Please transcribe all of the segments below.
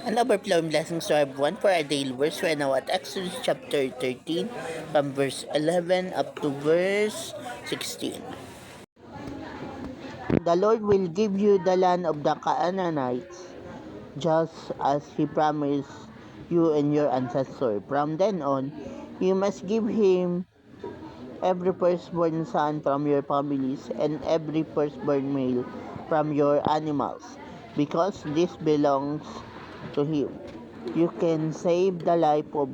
An overflowing blessings to everyone for our daily verse. We are now at Exodus chapter 13 from verse 11 up to verse 16. The Lord will give you the land of the Canaanites just as He promised you and your ancestors. From then on, you must give Him every firstborn son from your families and every firstborn male from your animals, because this belongs to Him. You can save the life of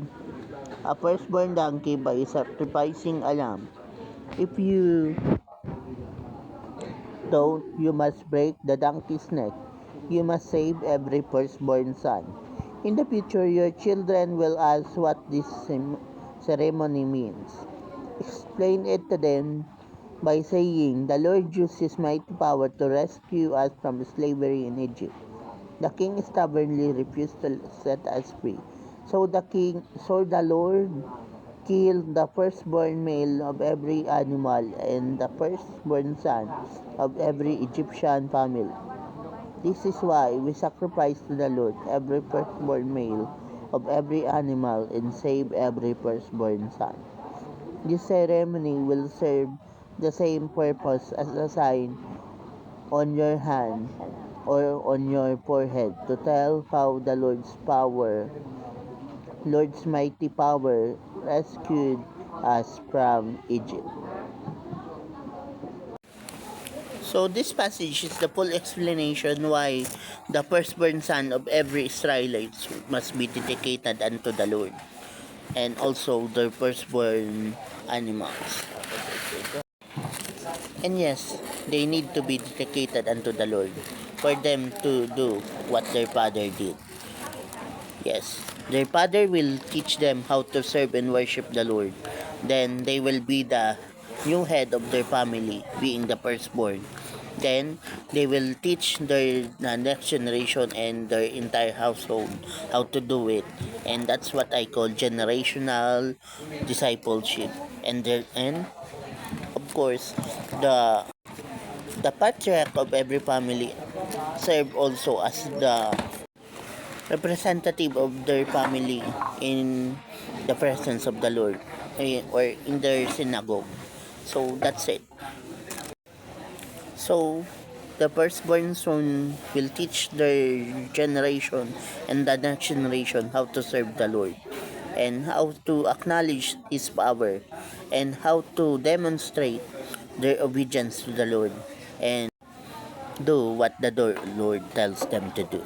a firstborn donkey by sacrificing a lamb. If you don't, you must break the donkey's neck. You must save every firstborn son. In the future, your children will ask what this ceremony means. Explain it to them by saying, "The Lord used His mighty power to rescue us from slavery in Egypt. The king stubbornly refused to set us free. So the Lord killed the firstborn male of every animal and the firstborn son of every Egyptian family. This is why we sacrifice to the Lord every firstborn male of every animal and save every firstborn son." This ceremony will serve the same purpose as a sign on your hand or on your forehead to tell how the Lord's mighty power rescued us from Egypt. So this passage is the full explanation why the firstborn son of every Israelite must be dedicated unto the Lord, and also their firstborn animals. And yes, they need to be dedicated unto the Lord for them to do what their father did. Yes, their father will teach them how to serve and worship the Lord. Then they will be the new head of their family, being the firstborn. Then they will teach their next generation and their entire household how to do it. And that's what I call generational discipleship. And of course, the the patriarch of every family serve also as the representative of their family in the presence of the Lord, or in their synagogue. So that's it. So the firstborn son will teach their generation and the next generation how to serve the Lord and how to acknowledge His power and how to demonstrate their obedience to the Lord and do what the Lord tells them to do.